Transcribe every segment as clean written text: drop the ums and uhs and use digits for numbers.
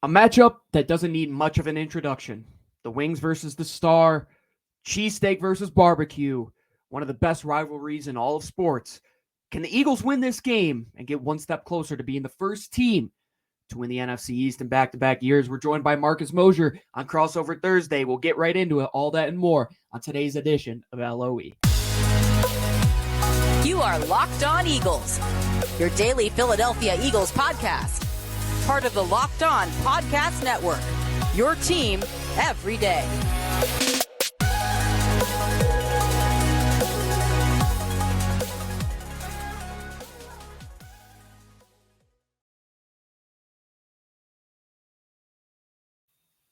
A matchup that doesn't need much of an introduction. The Wings versus the Star, cheesesteak versus barbecue, one of the best rivalries in all of sports. Can the Eagles win this game and get one step closer to being the first team to win the NFC East in back-to-back years? We're joined by Marcus Mosher on Crossover Thursday. We'll get right into it, all that and more on today's edition of LOE. You are Locked On Eagles, your daily Philadelphia Eagles podcast. Part of the Locked On Podcast Network, your team every day.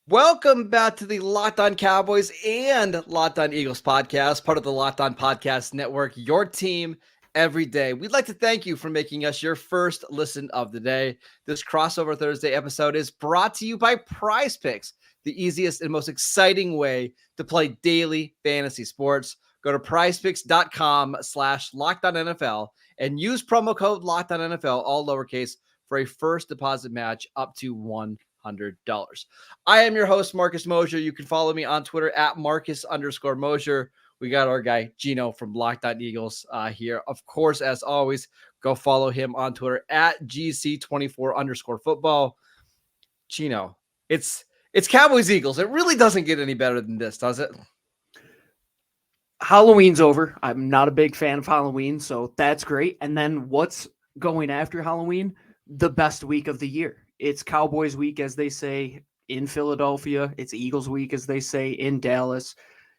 Welcome back to the Locked On Cowboys and Locked On Eagles podcast, part of the Locked On Podcast Network, your team every day. We'd like to thank you for making us your first listen of the day. This Crossover Thursday episode is brought to you by PrizePicks, the easiest and most exciting way to play daily fantasy sports. Go to prizepicks.com/LockedOnNFL and use promo code LockedOnNFL, all lowercase, for a first deposit match up to $100. I am your host, Marcus Mosher. You can follow me on Twitter at Marcus_Mosher. We got our guy Gino from Locked On Eagles here. Of course, as always, go follow him on Twitter at GC24_football. Gino, it's Cowboys Eagles. It really doesn't get any better than this, does it? Halloween's over. I'm not a big fan of Halloween, so that's great. And then what's going after Halloween? The best week of the year. It's Cowboys week, as they say in Philadelphia. It's Eagles week, as they say in Dallas.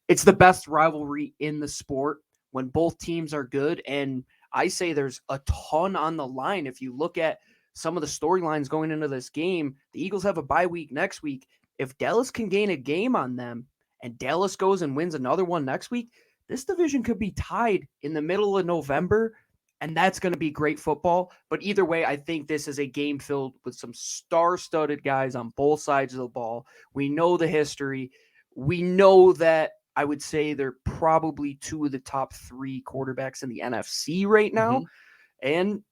It's the best rivalry in the sport when both teams are good. And I say there's a ton on the line. If you look at some of the storylines going into this game, the Eagles have a bye week next week. If Dallas can gain a game on them and Dallas goes and wins another one next week, this division could be tied in the middle of November. And that's going to be great football. But either way, I think this is a game filled with some star-studded guys on both sides of the ball. We know the history. We know that I would say they're probably two of the top three quarterbacks in the NFC right now. Mm-hmm. And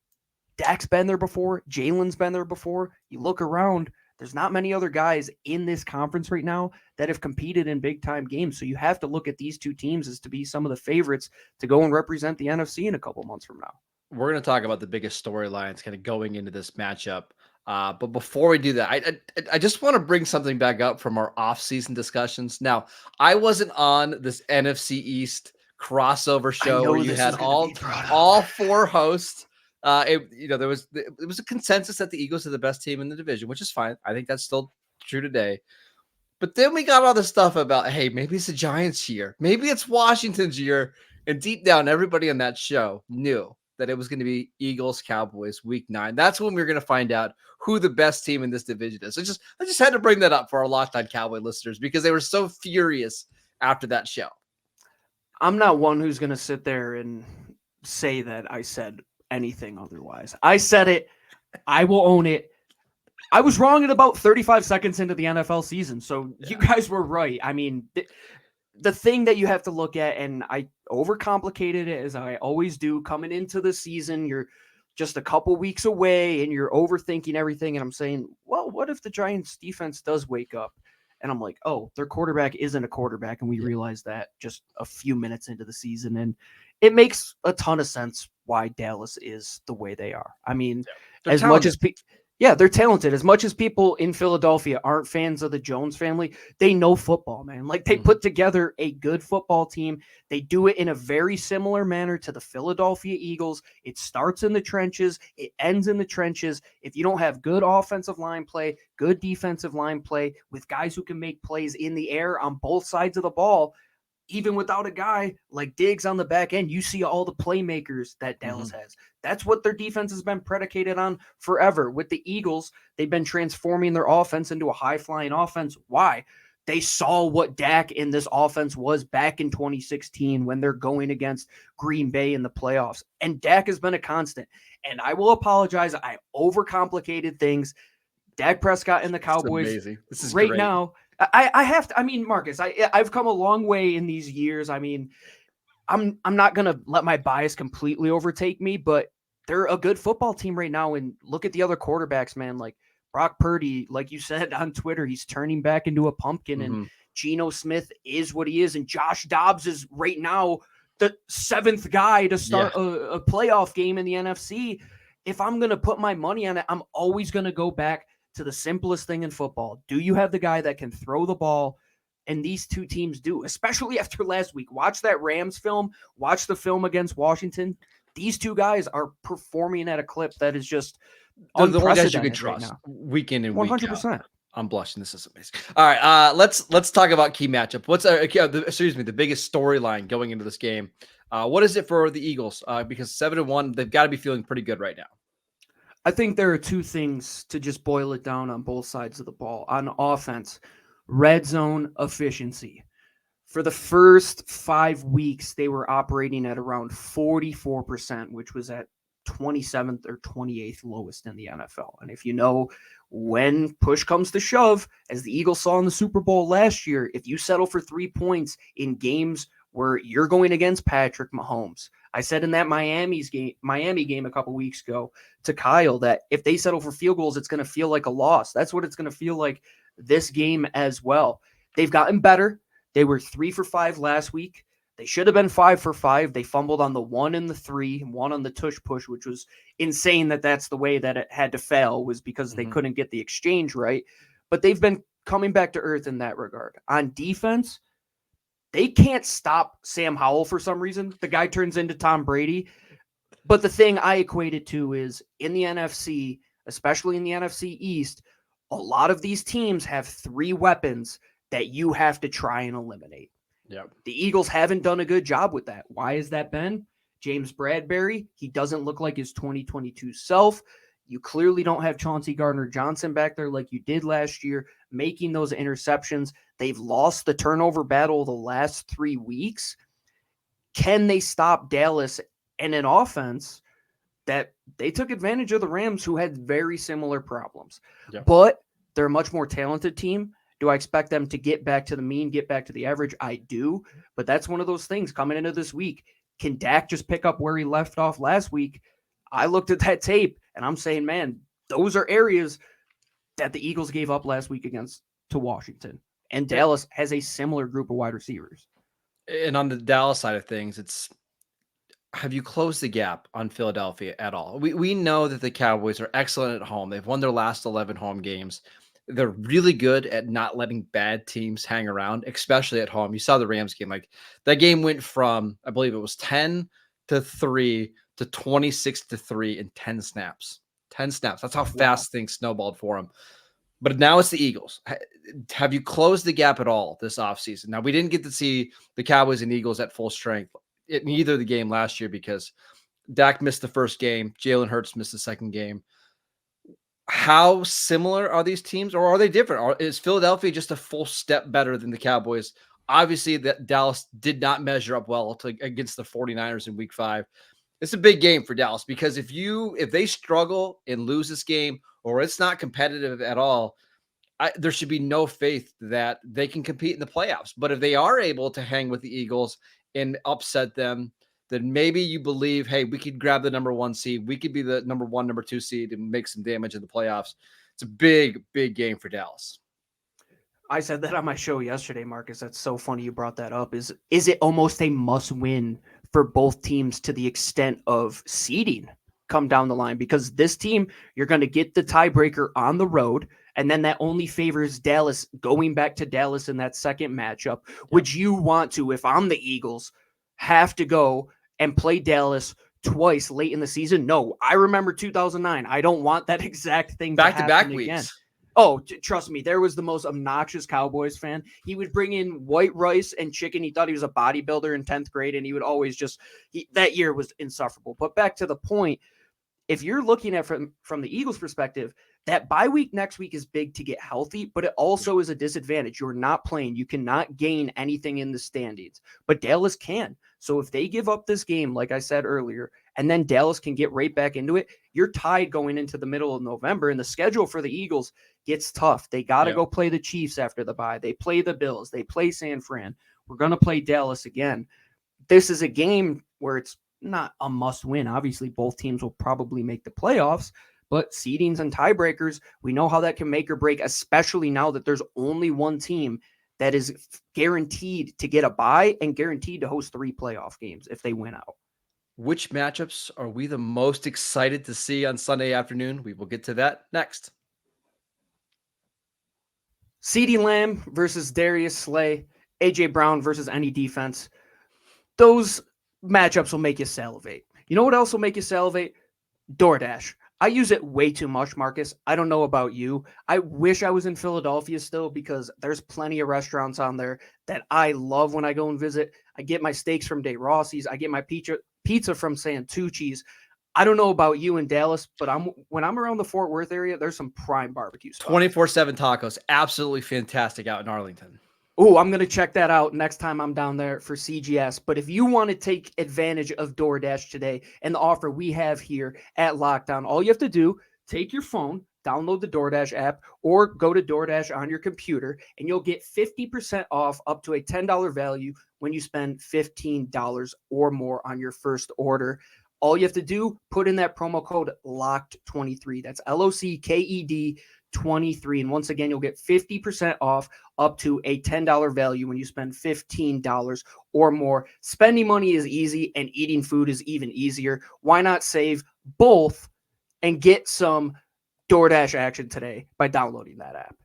Dak's been there before. Jalen's been there before. You look around, there's not many other guys in this conference right now that have competed in big-time games. So you have to look at these two teams as to be some of the favorites to go and represent the NFC in a couple months from now. We're going to talk about the biggest storylines kind of going into this matchup. But before we do that, I just want to bring something back up from our off-season discussions. Now, I wasn't on this NFC East crossover show where you had all four hosts. There was a consensus that the Eagles are the best team in the division, which is fine. I think that's still true today. But then we got all this stuff about, hey, maybe it's the Giants' year, maybe it's Washington's year, and deep down, everybody on that show knew that it was going to be Eagles Cowboys week 9. That's when we were going to find out who the best team in this division is. I just had to bring that up for our Locked On Cowboy listeners because they were so furious after that show. I'm not one who's going to sit there and say that I said anything otherwise. I said it. I will own it. I was wrong at about 35 seconds into the NFL season. So You guys were right. I mean, the thing that you have to look at, and I overcomplicated it as I always do coming into the season, you're just a couple weeks away and you're overthinking everything. And I'm saying, well, what if the Giants defense does wake up? And I'm like, oh, their quarterback isn't a quarterback. And we realized that just a few minutes into the season. And it makes a ton of sense why Dallas is the way they are. I mean, as much as they're talented. As much as people in Philadelphia aren't fans of the Jones family, they know football, man. Like they put together a good football team. They do it in a very similar manner to the Philadelphia Eagles. It starts in the trenches. It ends in the trenches. If you don't have good offensive line play, good defensive line play with guys who can make plays in the air on both sides of the ball, even without a guy like Diggs on the back end, you see all the playmakers that Dallas has. That's what their defense has been predicated on forever. With the Eagles, they've been transforming their offense into a high-flying offense. Why? They saw what Dak in this offense was back in 2016 when they're going against Green Bay in the playoffs. And Dak has been a constant. And I will apologize. I overcomplicated things. Dak Prescott and the Cowboys this is right great. now. I have to. I mean, Marcus, I've come a long way in these years. I mean, I'm not gonna let my bias completely overtake me, but they're a good football team right now. And look at the other quarterbacks, man. Like Brock Purdy, like you said on Twitter, he's turning back into a pumpkin, and Geno Smith is what he is, and Josh Dobbs is right now the 7th guy to start a playoff game in the NFC. If I'm going to put my money on it, I'm always going to go back to the simplest thing in football. Do you have the guy that can throw the ball? And these two teams do, especially after last week. Watch that Rams film. Watch the film against Washington. These two guys are performing at a clip that is just the only guys you can unprecedented trust right now. week in and week 100%. out. I'm blushing. This is amazing. All right, let's talk about key matchup. What's the biggest storyline going into this game? What is it for the Eagles? Because 7-1, they've got to be feeling pretty good right now. I think there are two things to just boil it down on both sides of the ball. On offense, red zone efficiency. For the first 5 weeks, they were operating at around 44%, which was at 27th or 28th lowest in the NFL. And if you know, when push comes to shove, as the Eagles saw in the Super Bowl last year, if you settle for 3 points in games where you're going against Patrick Mahomes, I said in that Miami game a couple weeks ago to Kyle that if they settle for field goals, it's going to feel like a loss. That's what it's going to feel like this game as well. They've gotten better. They were 3 for 5 last week. They should have been 5 for 5. They fumbled on the 1 and the 3, 1 on the tush push, which was insane that's the way that it had to fail, was because they couldn't get the exchange right. But they've been coming back to earth in that regard. On defense, they can't stop Sam Howell for some reason. The guy turns into Tom Brady. But the thing I equate it to is in the NFC, especially in the NFC East, a lot of these teams have 3 weapons that you have to try and eliminate. Yep. The Eagles haven't done a good job with that. Why has that been? James Bradberry, he doesn't look like his 2022 self. You clearly don't have Chauncey Gardner-Johnson back there like you did last year, making those interceptions. They've lost the turnover battle the last 3 weeks. Can they stop Dallas and an offense that they took advantage of the Rams, who had very similar problems? Yep. But they're a much more talented team. Do I expect them to get back to the mean, get back to the average? I do, but that's one of those things coming into this week. Can Dak just pick up where he left off last week? I looked at that tape, and I'm saying, man, those are areas that the Eagles gave up last week to Washington. And Dallas has a similar group of wide receivers. And on the Dallas side of things, have you closed the gap on Philadelphia at all? We know that the Cowboys are excellent at home. They've won their last 11 home games. They're really good at not letting bad teams hang around, especially at home. You saw the Rams game. Like, that game went from, I believe it was 10-3 to 26-3 in 10 snaps. 10 snaps. That's how fast things snowballed for them. But now it's the Eagles. Have you closed the gap at all this offseason? Now, we didn't get to see the Cowboys and Eagles at full strength in either the game last year because Dak missed the first game. Jalen Hurts missed the second game. How similar are these teams, or are they different? Is Philadelphia just a full step better than the Cowboys? Obviously, that Dallas did not measure up well against the 49ers in week 5. It's a big game for Dallas because if they struggle and lose this game, or it's not competitive at all, there should be no faith that they can compete in the playoffs. But if they are able to hang with the Eagles and upset them, then maybe you believe, hey, we could grab the number 1 seed. We could be the number 1, number 2 seed and make some damage in the playoffs. It's a big, big game for Dallas. I said that on my show yesterday, Marcus. That's so funny you brought that up. Is it almost a must-win for both teams to the extent of seeding come down the line? Because this team, you're going to get the tiebreaker on the road, and then that only favors Dallas going back to Dallas in that second matchup. Yep. Would you want to, if I'm the Eagles, have to go and play Dallas twice late in the season? No, I remember 2009. I don't want that exact thing back-to-back again. weeks. Oh, trust me, there was the most obnoxious Cowboys fan. He would bring in white rice and chicken. He thought he was a bodybuilder in 10th grade, and he would always that year was insufferable. But back to the point, if you're looking at from the Eagles' perspective, that bye week next week is big to get healthy, but it also is a disadvantage. You're not playing. You cannot gain anything in the standings, but Dallas can. So if they give up this game, like I said earlier, and then Dallas can get right back into it, you're tied going into the middle of November, and the schedule for the Eagles gets tough. They got to go play the Chiefs after the bye. They play the Bills. They play San Fran. We're going to play Dallas again. This is a game where it's not a must win. Obviously, both teams will probably make the playoffs, But seedings and tiebreakers, we know how that can make or break, especially now that there's only one team that is guaranteed to get a bye and guaranteed to host 3 playoff games if they win out. Which matchups are we the most excited to see on Sunday afternoon? We will get to that next. CeeDee Lamb versus Darius Slay, AJ Brown versus any defense. Those matchups will make you salivate. You know what else will make you salivate? DoorDash. I use it way too much, Marcus. I don't know about you. I wish I was in Philadelphia still because there's plenty of restaurants on there that I love when I go and visit. I get my steaks from De Rossi's. I get my pizza from Santucci's. I don't know about you in Dallas, but when I'm around the Fort Worth area, there's some prime barbecue spots. 24/7 tacos. Absolutely fantastic out in Arlington. Oh, I'm going to check that out next time I'm down there for CGS. But if you want to take advantage of DoorDash today and the offer we have here at Lockdown, all you have to do, take your phone, download the DoorDash app, or go to DoorDash on your computer, and you'll get 50% off up to a $10 value when you spend $15 or more on your first order. All you have to do, put in that promo code LOCKED23. That's LOCKED 23. And once again, you'll get 50% off up to a $10 value when you spend $15 or more. Spending money is easy and eating food is even easier. Why not save both and get some DoorDash action today by downloading that app?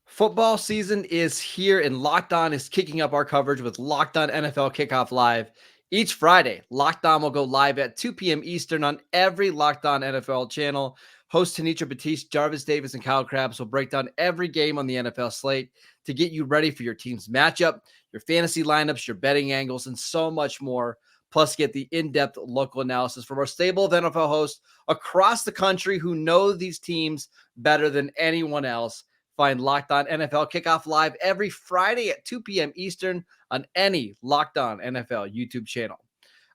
Football season is here, and Locked On is kicking up our coverage with Locked On NFL Kickoff Live. Each Friday, Locked On will go live at 2 p.m. Eastern on every Locked On NFL channel. Host Tanitra Batiste, Jarvis Davis, and Kyle Krabs will break down every game on the NFL slate to get you ready for your team's matchup, your fantasy lineups, your betting angles, and so much more. Plus, get the in-depth local analysis from our stable of NFL hosts across the country who know these teams better than anyone else. Find Locked On NFL Kickoff Live every Friday at 2 p.m. Eastern on any Locked On NFL YouTube channel.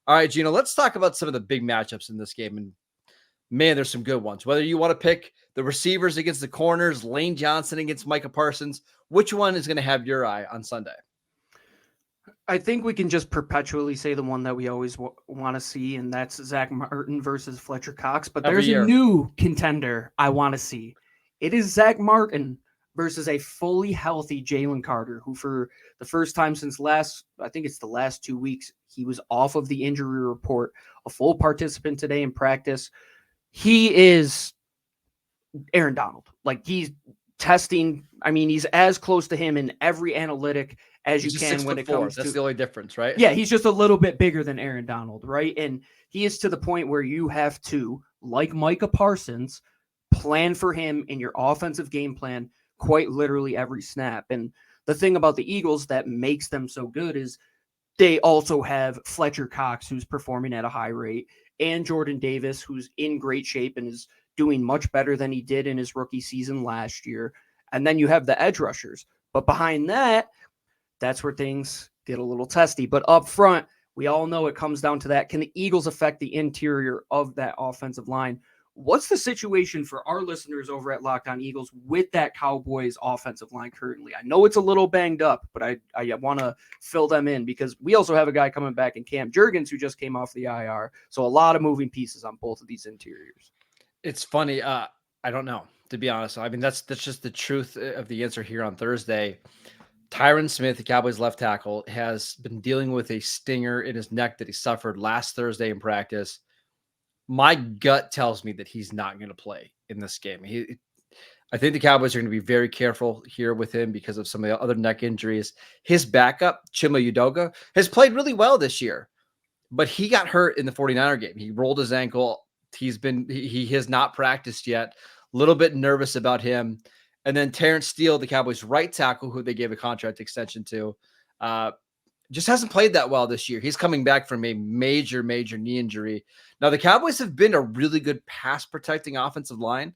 All right, Gino, let's talk about some of the big matchups in this game. And man, there's some good ones. Whether you want to pick the receivers against the corners, Lane Johnson against Micah Parsons, which one is going to have your eye on Sunday? I think we can just perpetually say the one that we always want to see, and that's Zach Martin versus Fletcher Cox. But there's a new contender I want to see. It is Zach Martin versus a fully healthy Jalen Carter, who for the first time since I think it's the last 2 weeks, he was off of the injury report, a full participant today in practice. He is Aaron Donald. Like, he's testing. I mean, he's as close to him in every analytic as you can when it comes to. That's the only difference, right? Yeah, he's just a little bit bigger than Aaron Donald, right? And he is to the point where you have to, like Micah Parsons, plan for him in your offensive game plan quite literally every snap. And the thing about the Eagles that makes them so good is they also have Fletcher Cox, who's performing at a high rate, and Jordan Davis, who's in great shape and is doing much better than he did in his rookie season last year. And then you have the edge rushers. But behind that, that's where things get a little testy. But up front, we all know it comes down to that. Can the Eagles affect the interior of that offensive line? What's the situation for our listeners over at Locked On Eagles with that Cowboys offensive line currently? I know it's a little banged up, but I want to fill them in because we also have a guy coming back in Cam Jurgens who just came off the IR. So a lot of moving pieces on both of these interiors. It's funny. I don't know, to be honest. I mean, that's just the truth of the answer here on Thursday. Tyron Smith, the Cowboys left tackle, has been dealing with a stinger in his neck that he suffered last Thursday in practice. My gut tells me that he's not going to play in this game. I think the Cowboys are going to be very careful here with him because of some of the other neck injuries. His backup, Chima Udoga, has played really well this year, but he got hurt in the 49er game. He rolled his ankle. He has not practiced yet. A little bit nervous about him. And then Terrence Steele, the Cowboys right tackle, who they gave a contract extension to, just hasn't played that well this year. He's coming back from a major knee injury. Now, the Cowboys have been a really good pass protecting offensive line.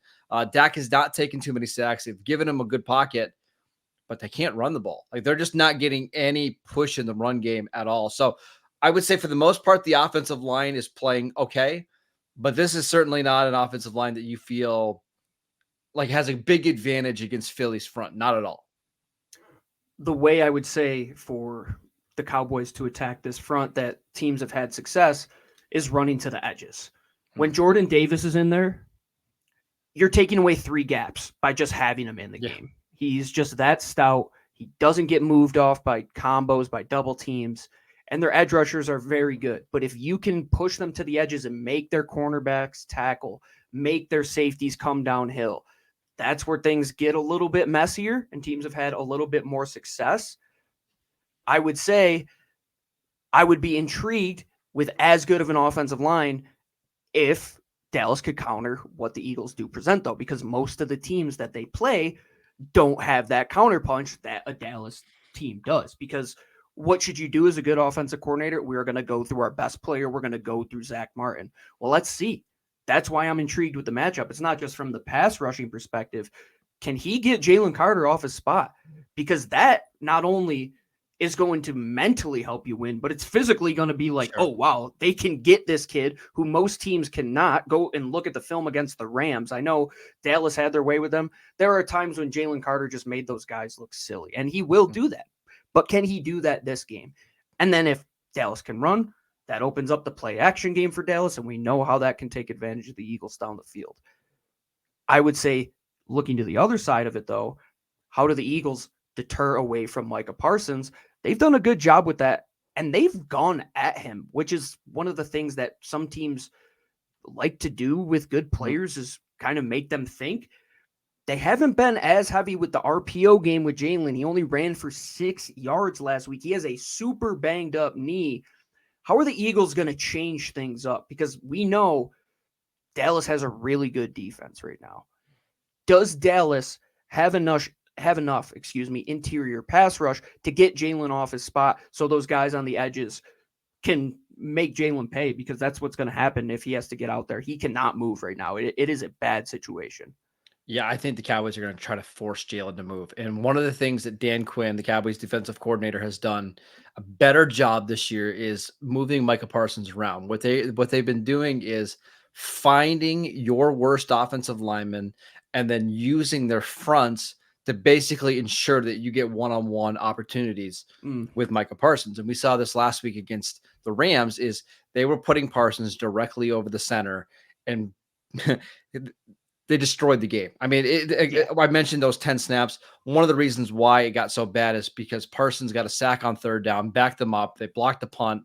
Dak has not taken too many sacks. They've given him a good pocket, but they can't run the ball. Like, they're just not getting any push in the run game at all. So I would say for the most part, the offensive line is playing okay, but this is certainly not an offensive line that you feel like has a big advantage against Philly's front. Not at all. The way I would say for the Cowboys to attack this front that teams have had success is running to the edges. When Jordan Davis is in there, you're taking away 3 gaps by just having him in the game. He's just that stout. He doesn't get moved off by combos, by double teams, and their edge rushers are very good. But if you can push them to the edges and make their cornerbacks tackle, make their safeties come downhill, that's where things get a little bit messier and teams have had a little bit more success. I would say I would be intrigued with as good of an offensive line if Dallas could counter what the Eagles do present, though, because most of the teams that they play don't have that counterpunch that a Dallas team does. Because what should you do as a good offensive coordinator? We're going to go through our best player. We're going to go through Zack Martin. Well, let's see. That's why I'm intrigued with the matchup. It's not just from the pass rushing perspective. Can he get Jalen Carter off his spot? Because that not only is going to mentally help you win, but it's physically going to be like, oh, wow, they can get this kid who most teams cannot. Go and look at the film against the Rams. I know Dallas had their way with them. There are times when Jalen Carter just made those guys look silly, and he will do that. But can he do that this game? And then if Dallas can run, that opens up the play action game for Dallas, and we know how that can take advantage of the Eagles down the field. I would say, looking to the other side of it, though, how do the Eagles deter away from Micah Parsons? They've done a good job with that, and they've gone at him, which is one of the things that some teams like to do with good players is kind of make them think. They haven't been as heavy with the RPO game with Jalen. He only ran for 6 yards last week. He has a super banged up knee. How are the Eagles going to change things up? Because we know Dallas has a really good defense right now. Does Dallas have enough interior pass rush to get Jalen off his spot so those guys on the edges can make Jalen pay? Because that's what's going to happen if he has to get out there. He cannot move right now. It is a bad situation. Yeah, I think the Cowboys are going to try to force Jalen to move. And one of the things that Dan Quinn, the Cowboys defensive coordinator, has done a better job this year is moving Micah Parsons around. What they've been doing is finding your worst offensive linemen and then using their fronts to basically ensure that you get one-on-one opportunities with Micah Parsons. And we saw this last week against the Rams is they were putting Parsons directly over the center, and they destroyed the game. I mean, I mentioned those 10 snaps. One of the reasons why it got so bad is because Parsons got a sack on 3rd down, backed them up. They blocked the punt.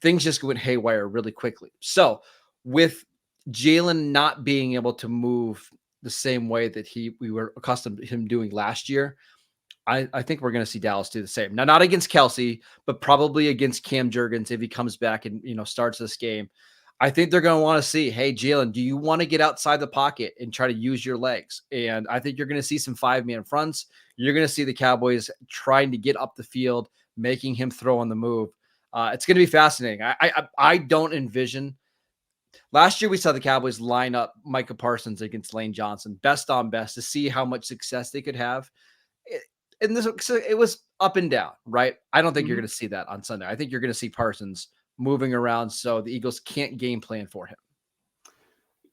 Things just went haywire really quickly. So with Jalen not being able to move the same way that we were accustomed to him doing last year, I think we're going to see Dallas do the same. Now, not against Kelsey, but probably against Cam Jurgens if he comes back and starts this game. I think they're going to want to see, hey, Jalen, do you want to get outside the pocket and try to use your legs? And I think you're going to see some 5-man fronts. You're going to see the Cowboys trying to get up the field, making him throw on the move. It's going to be fascinating. I don't envision. Last year, we saw the Cowboys line up Micah Parsons against Lane Johnson, best on best, to see how much success they could have. It was up and down, right? I don't think you're going to see that on Sunday. I think you're going to see Parsons moving around so the Eagles can't game plan for him.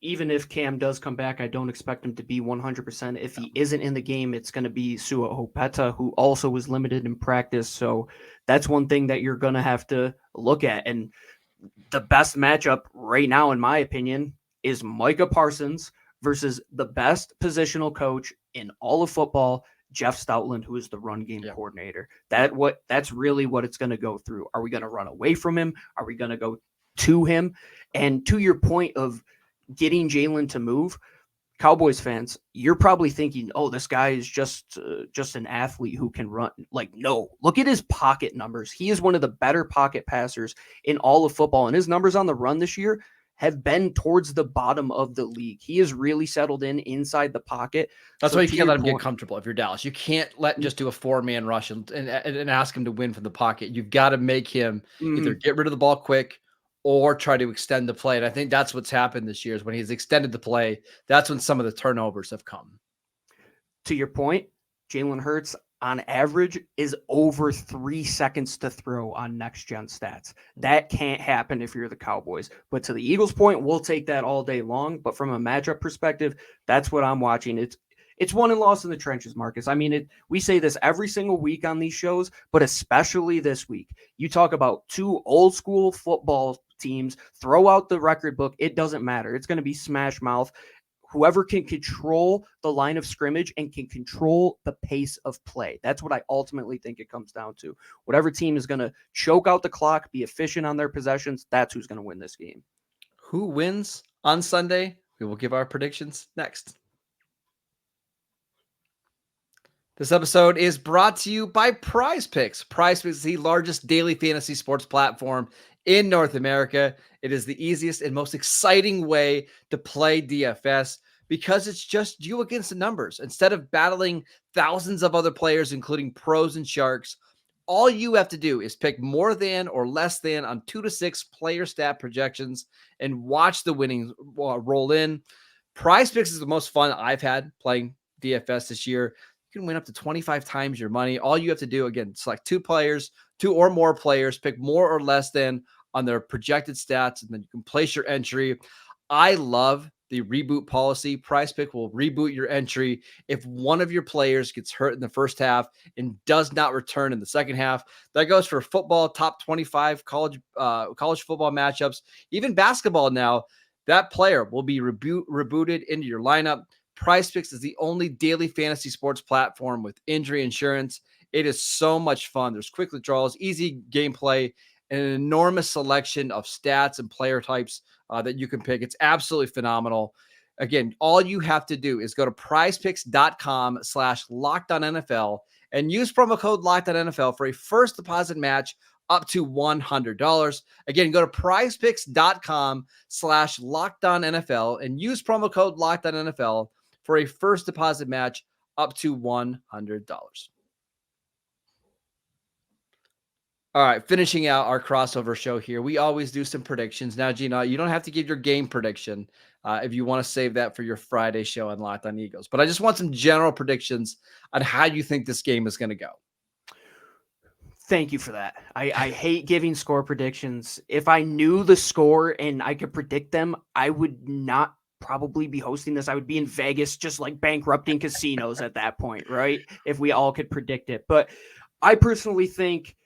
Even if Cam does come back, I don't expect him to be 100%. If he isn't in the game, it's going to be Sua Opeta, who also was limited in practice. So that's one thing that you're going to have to look at. And the best matchup right now, in my opinion, is Micah Parsons versus the best positional coach in all of football, Jeff Stoutland, who is the run game coordinator. That's really what it's going to go through. Are we going to run away from him? Are we going to go to him? And to your point of getting Jalen to move, Cowboys fans, you're probably thinking, oh, this guy is just an athlete who can run. Like, no, look at his pocket numbers. He is one of the better pocket passers in all of football. And his numbers on the run this year have been towards the bottom of the league. He is really settled inside the pocket. That's why you can't let him get comfortable if you're Dallas. You can't let him just do a 4-man rush and ask him to win from the pocket. You've got to make him either get rid of the ball quick or try to extend the play. And I think that's what's happened this year is when he's extended the play, that's when some of the turnovers have come. To your point, Jalen Hurts on average is over 3 seconds to throw on next gen stats. That can't happen if you're the Cowboys. But to the Eagles' point, we'll take that all day long. But from a matchup perspective, that's what I'm watching. It's won and lost in the trenches, Marcus. I mean, we say this every single week on these shows, but especially this week. You talk about 2 old school football teams. Throw out the record book. It doesn't matter. It's going to be smash mouth. Whoever can control the line of scrimmage and can control the pace of play. That's what I ultimately think it comes down to. Whatever team is going to choke out the clock, be efficient on their possessions, that's who's going to win this game. Who wins on Sunday? We will give our predictions next. This episode is brought to you by PrizePicks. PrizePicks is the largest daily fantasy sports platform in North America. It is the easiest and most exciting way to play DFS because it's just you against the numbers. Instead of battling thousands of other players, including pros and sharks, all you have to do is pick more than or less than on 2 to 6 player stat projections and watch the winnings roll in. PrizePicks is the most fun I've had playing DFS this year. You can win up to 25 times your money. All you have to do, again, select 2 or more players, pick more or less than on their projected stats, and then you can place your entry. I love the reboot policy. PrizePick will reboot your entry if one of your players gets hurt in the first half and does not return in the second half. That goes for football, top 25 college football matchups, even basketball now. That player will be rebooted into your lineup. PrizePicks is the only daily fantasy sports platform with injury insurance. It is so much fun. There's quick withdrawals, easy gameplay, and an enormous selection of stats and player types that you can pick. It's absolutely phenomenal. Again, all you have to do is go to prizepicks.com/LockedOnNFL and use promo code LockedOnNFL for a first deposit match up to $100. Again, go to prizepicks.com/LockedOnNFL and use promo code LockedOnNFL for a first deposit match up to $100. All right, finishing out our crossover show here. We always do some predictions. Now, Gina, you don't have to give your game prediction if you want to save that for your Friday show on Locked On Eagles. But I just want some general predictions on how you think this game is going to go. Thank you for that. I hate giving score predictions. If I knew the score and I could predict them, I would not probably be hosting this. I would be in Vegas just like bankrupting casinos at that point, right? If we all could predict it. But I personally think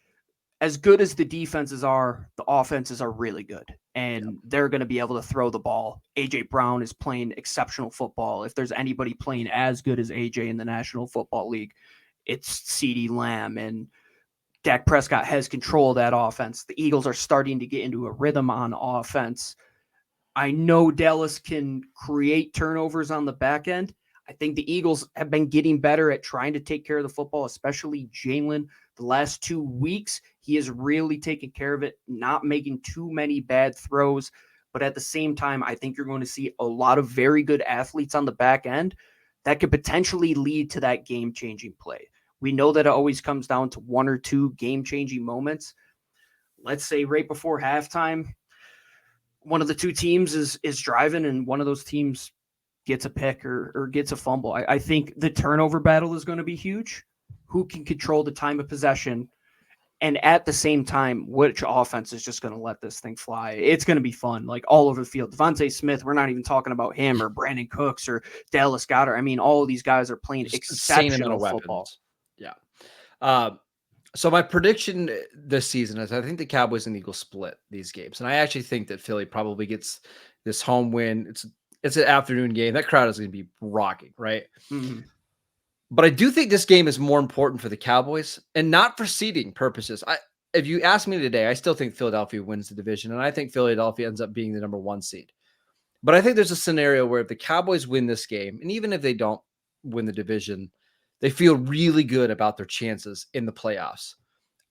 as good as the defenses are, the offenses are really good. And they're going to be able to throw the ball. A.J. Brown is playing exceptional football. If there's anybody playing as good as A.J. in the National Football League, it's CeeDee Lamb. And Dak Prescott has control of that offense. The Eagles are starting to get into a rhythm on offense. I know Dallas can create turnovers on the back end. I think the Eagles have been getting better at trying to take care of the football, especially Jalen. The last 2 weeks, he has really taken care of it, not making too many bad throws. But at the same time, I think you're going to see a lot of very good athletes on the back end that could potentially lead to that game-changing play. We know that it always comes down to 1 or 2 game-changing moments. Let's say right before halftime, one of the 2 teams is driving and one of those teams gets a pick or gets a fumble. I think the turnover battle is going to be huge. Who can control the time of possession? And at the same time, which offense is just going to let this thing fly? It's going to be fun, like all over the field. Devontae Smith, we're not even talking about him or Brandon Cooks or Dallas Goedert. I mean, all of these guys are playing exceptional football. Yeah. So my prediction this season is I think the Cowboys and Eagles split these games. And I actually think that Philly probably gets this home win. It's an afternoon game. That crowd is going to be rocking, right? Mm-hmm. But I do think this game is more important for the Cowboys and not for seeding purposes. If you ask me today, I still think Philadelphia wins the division, and I think Philadelphia ends up being the number 1 seed. But I think there's a scenario where if the Cowboys win this game, and even if they don't win the division, they feel really good about their chances in the playoffs.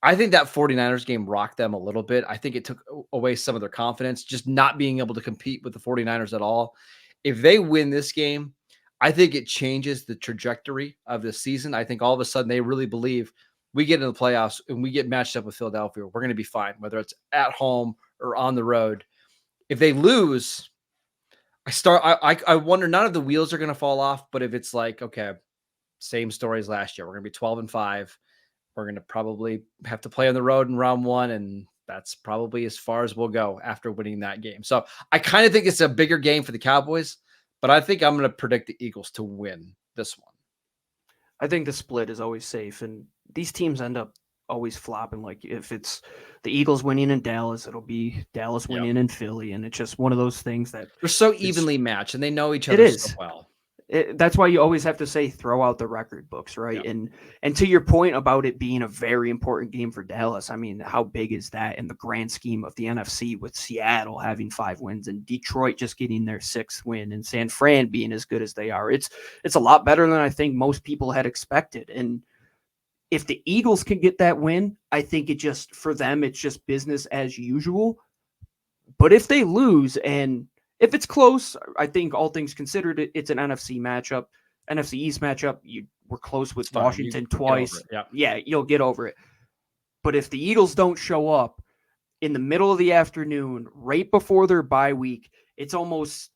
I think that 49ers game rocked them a little bit. I think it took away some of their confidence, just not being able to compete with the 49ers at all. If they win this game, I think it changes the trajectory of the season. I think all of a sudden they really believe we get into the playoffs and we get matched up with Philadelphia, we're going to be fine, whether it's at home or on the road. If they lose, I wonder, none of the wheels are going to fall off, but if it's like, okay, same story as last year, we're going to be 12-5. We're going to probably have to play on the road in round 1, and that's probably as far as we'll go after winning that game. So I kind of think it's a bigger game for the Cowboys, but I think I'm going to predict the Eagles to win this one. I think the split is always safe, and these teams end up always flopping. Like if it's the Eagles winning in Dallas, it'll be Dallas winning in Philly, and it's just one of those things that they're so evenly matched, and they know each it other so is. well. That's why you always have to say throw out the record books, right? Yep. And to your point about it being a very important game for Dallas, I mean, how big is that in the grand scheme of the NFC, with Seattle having 5 wins and Detroit just getting their 6th win and San Fran being as good as they are? It's a lot better than I think most people had expected. And if the Eagles can get that win, I think it just, for them, it's just business as usual. But if they lose, and if it's close, I think all things considered, it's an NFC matchup, NFC East matchup. You were close with Washington twice. Yeah, you'll get over it. But if the Eagles don't show up in the middle of the afternoon, right before their bye week, it's almost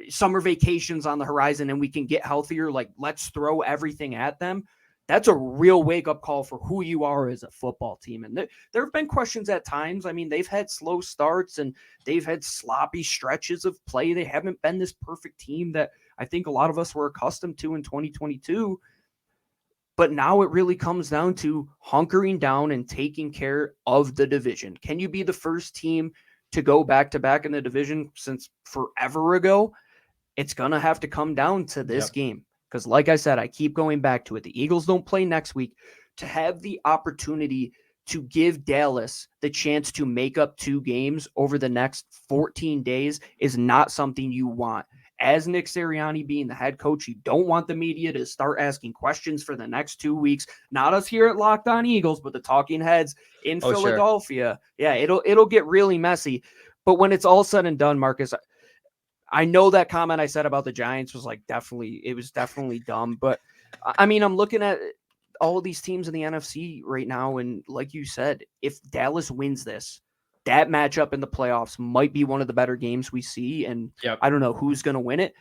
summer vacations on the horizon and we can get healthier. Like, let's throw everything at them. That's a real wake-up call for who you are as a football team. And there have been questions at times. I mean, they've had slow starts and they've had sloppy stretches of play. They haven't been this perfect team that I think a lot of us were accustomed to in 2022. But now it really comes down to hunkering down and taking care of the division. Can you be the first team to go back-to-back in the division since forever ago? It's going to have to come down to this game. Because like I said, I keep going back to it. The Eagles don't play next week. To have the opportunity to give Dallas the chance to make up 2 games over the next 14 days is not something you want. As Nick Sirianni being the head coach, you don't want the media to start asking questions for the next 2 weeks. Not us here at Locked On Eagles, but the talking heads in Philadelphia. Sure. Yeah, it'll get really messy. But when it's all said and done, Marcus, I know that comment I said about the Giants was definitely dumb. But I mean, I'm looking at all of these teams in the NFC right now. And like you said, if Dallas wins this, that matchup in the playoffs might be one of the better games we see. And I don't know who's going to win it.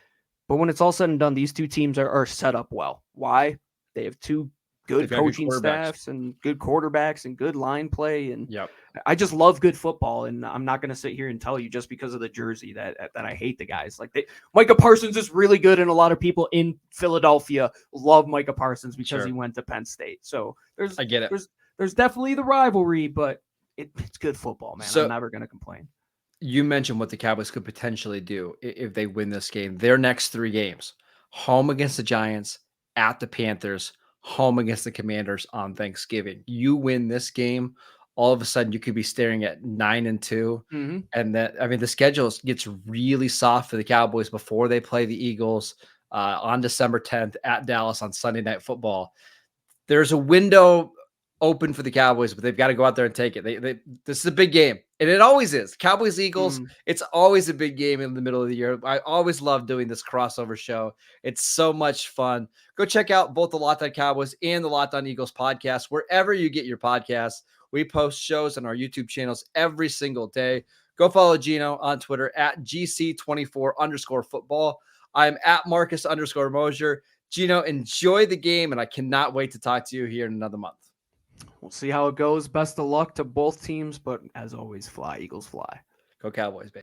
But when it's all said and done, these 2 teams are set up well. Why? They have 2 good coaching staffs and good quarterbacks and good line play. And I just love good football. And I'm not going to sit here and tell you just because of the jersey that I hate the guys. Like Micah Parsons is really good. And a lot of people in Philadelphia love Micah Parsons because he went to Penn State. So I get it. There's definitely the rivalry, but it's good football, man. I'm never going to complain. You mentioned what the Cowboys could potentially do if they win this game. Their next 3 games: home against the Giants, at the Panthers, home against the Commanders on Thanksgiving. You win this game, all of a sudden you could be staring at 9-2. Mm-hmm. And the schedule gets really soft for the Cowboys before they play the Eagles on December 10th at Dallas on Sunday Night Football. There's a window open for the Cowboys, but they've got to go out there and take it. This is a big game, and it always is. Cowboys Eagles, It's always a big game in the middle of the year. I always love doing this crossover show. It's so much fun. Go check out both the Locked On Cowboys and the Locked On Eagles podcast wherever you get your podcasts. We post shows on our YouTube channels every single day. Go follow Gino on Twitter at GC24_football. I'm at Marcus_Mosier. Gino, enjoy the game, and I cannot wait to talk to you here in another month. We'll see how it goes. Best of luck to both teams, but as always, fly, Eagles fly. Go Cowboys, baby.